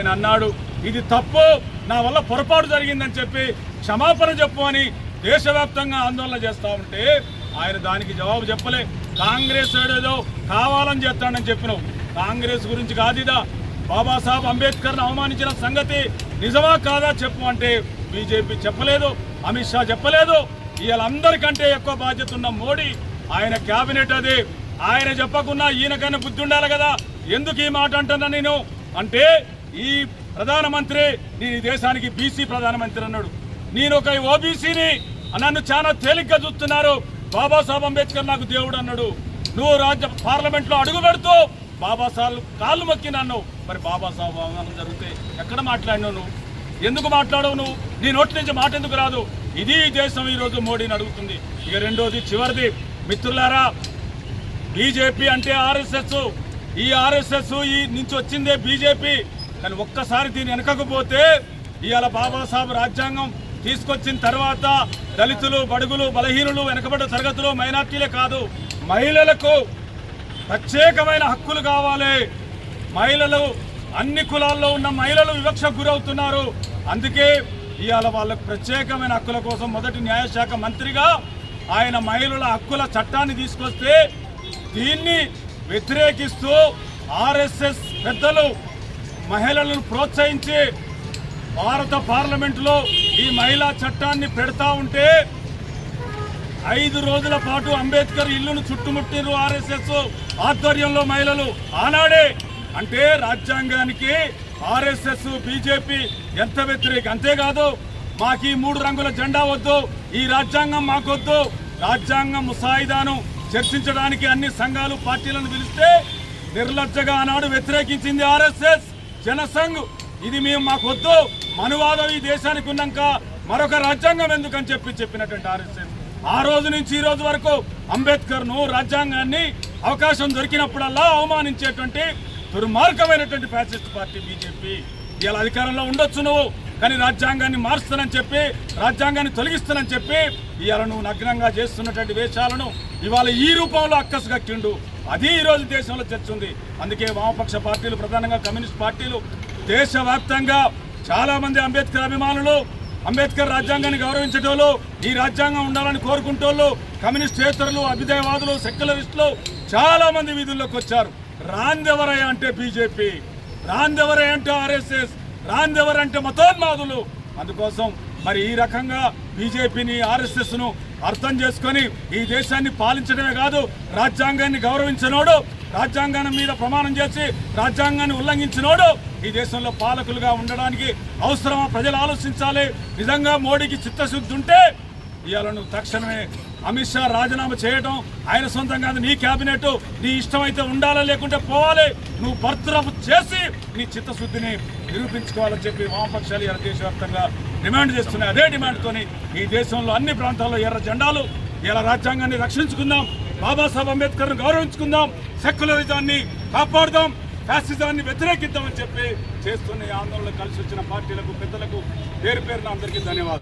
ఆయన అన్నాడు, ఇది తప్పు, నా వల్ల పొరపాటు జరిగిందని చెప్పి క్షమాపణ చెప్పు అని దేశవ్యాప్తంగా ఆందోళన చేస్తూ ఉంటే ఆయన దానికి జవాబు చెప్పలే. కాంగ్రెస్ ఏదో కావాలని చేస్తాడని చెప్పినావు. కాంగ్రెస్ గురించి కాదిదా, బాబాసాహెబ్ అంబేద్కర్ను అవమానించిన సంగతి నిజమా కాదా చెప్పు అంటే బీజేపీ చెప్పలేదు, అమిత్ షా చెప్పలేదు. ఇవాళ అందరికంటే ఎక్కువ బాధ్యత ఉన్న మోడీ, ఆయన క్యాబినెట్ అది. ఆయన చెప్పకున్నా ఈయనకైనా బుద్ధి ఉండాలి కదా. ఎందుకు ఈ మాట అంటున్నా నేను అంటే, ఈ ప్రధానమంత్రి నేను ఈ దేశానికి బీసీ ప్రధానమంత్రి అన్నాడు. నేను ఒక ఓబీసీని, నన్ను చాలా తేలిగ్గా చూస్తున్నారు. బాబాసాహెబ్ అంబేద్కర్ నాకు దేవుడు అన్నాడు. నువ్వు పార్లమెంట్లో అడుగు పెడుతూ బాబాసాహెబ్ కాళ్ళు మొక్కి నన్ను. మరి బాబాసాహెబ్ అవమానం జరిగితే ఎక్కడ మాట్లాడినావు నువ్వు? ఎందుకు మాట్లాడవు నువ్వు? నీ నోటి నుంచి మాట ఎందుకు రాదు? ఇది దేశం ఈరోజు మోడీని అడుగుతుంది. ఇక రెండోది చివరిది మిత్రులారా, బీజేపీ అంటే ఆర్ఎస్ఎస్. ఈ ఆర్ఎస్ఎస్ ఈ నుంచి వచ్చిందే బీజేపీ. కానీ ఒక్కసారి దీన్ని వెనకకపోతే ఇవాళ బాబాసాహెబ్ రాజ్యాంగం తీసుకొచ్చిన తర్వాత దళితులు, బడుగులు, బలహీనులు, వెనకబడ్డ తరగతులు, మైనార్టీలే కాదు, మహిళలకు ప్రత్యేకమైన హక్కులు కావాలి. మహిళలు, అన్ని కులాల్లో ఉన్న మహిళలు వివక్షకు గురవుతున్నారు. అందుకే ఇవాళ వాళ్ళకు ప్రత్యేకమైన హక్కుల కోసం మొదటి న్యాయశాఖ మంత్రిగా ఆయన మహిళల హక్కుల చట్టాన్ని తీసుకొస్తే దీన్ని వ్యతిరేకిస్తూ ఆర్ఎస్ఎస్ పెద్దలు మహిళలను ప్రోత్సహించి భారత పార్లమెంటులో ఈ మహిళా చట్టాన్ని పెడతా ఉంటే 5 రోజుల పాటు అంబేద్కర్ ఇల్లును చుట్టుముట్టిరు ఆర్ఎస్ఎస్ ఆధ్వర్యంలో మహిళలు ఆనాడే. అంటే రాజ్యాంగానికి ఆర్ఎస్ఎస్, బీజేపీ ఎంత వ్యతిరేక. అంతేకాదు, మాకు ఈ 3 రంగుల జెండా వద్దు, ఈ రాజ్యాంగం మాకొద్దు. రాజ్యాంగం ముసాయిదాను చర్చించడానికి అన్ని సంఘాలు, పార్టీలను పిలిస్తే నిర్లజ్జగా ఆనాడు వ్యతిరేకించింది ఆర్ఎస్ఎస్, జనసంఘ్. ఇది మేము మాకొద్దు, మనువాదం ఈ దేశానికి ఉన్నాక మరొక రాజ్యాంగం ఎందుకని చెప్పినటువంటి ఆర్ఎస్ఎస్ ఆ రోజు నుంచి ఈ రోజు వరకు అంబేద్కర్ను, రాజ్యాంగాన్ని అవకాశం దొరికినప్పుడల్లా అవమానించేటువంటి దుర్మార్గమైనటువంటి ఫ్యాసిస్ట్ పార్టీ బీజేపీ. ఇలా అధికారంలో ఉండొచ్చు నువ్వు, కానీ రాజ్యాంగాన్ని మారుస్తానని చెప్పి, రాజ్యాంగాన్ని తొలగిస్తానని చెప్పి ఇవాళ నువ్వు నగ్నంగా చేస్తున్నటువంటి వేషాలను ఇవాళ ఈ రూపంలో అక్కసు కట్టిండు. అది ఈరోజు దేశంలో చర్చ ఉంది. అందుకే వామపక్ష పార్టీలు, ప్రధానంగా కమ్యూనిస్ట్ పార్టీలు దేశవ్యాప్తంగా చాలామంది అంబేద్కర్ అభిమానులు, అంబేద్కర్ రాజ్యాంగాన్ని గౌరవించేటోళ్ళు, ఈ రాజ్యాంగం ఉండాలని కోరుకుంటోళ్ళు, కమ్యూనిస్టేతరులు, అభ్యుదయవాదులు, సెక్యులరిస్టులు చాలామంది వీధుల్లోకి వచ్చారు. రాందెవరయ్య అంటే బీజేపీ, రాందెవరయ్య అంటే ఆర్ఎస్ఎస్, రాందెవరంటే మతోన్మాదులు. అందుకోసం మరి ఈ రకంగా బీజేపీని, ఆర్ఎస్ఎస్ను అర్థం చేసుకొని ఈ దేశాన్ని పాలించడమే కాదు, రాజ్యాంగాన్ని గౌరవించినోడు, రాజ్యాంగం మీద ప్రమాణం చేసి రాజ్యాంగాన్ని ఉల్లంఘించినోడు ఈ దేశంలో పాలకులుగా ఉండడానికి అవసరమా? ప్రజలు ఆలోచించాలి. నిజంగా మోడీకి చిత్తశుద్ధి ఉంటే ఇవాళ నువ్వు తక్షణమే అమిత్ షా రాజీనామా చేయడం, ఆయన సొంతంగా నీ క్యాబినెట్ నీ ఇష్టమైతే ఉండాలి, లేకుంటే పోవాలి. నువ్వు బర్తరఫ్ చేసి నీ చిత్తశుద్ధిని నిరూపించుకోవాలని చెప్పి వామపక్షాలు ఇలా దేశవ్యాప్తంగా డిమాండ్ చేస్తున్నాయి. అదే డిమాండ్తోని ఈ దేశంలో అన్ని ప్రాంతాల్లో ఎర్ర జెండాలు, ఇలా రాజ్యాంగాన్ని రక్షించుకుందాం, బాబాసాహెబ్ అంబేద్కర్ను గౌరవించుకుందాం, సెక్యులరిజాన్ని కాపాడుదాం, ఫ్యాసిజాన్ని వ్యతిరేకిద్దామని చెప్పి చేస్తున్న ఈ ఆందోళనలో కలిసి వచ్చిన పార్టీలకు, పెద్దలకు పేరు పేరున అందరికీ ధన్యవాదాలు.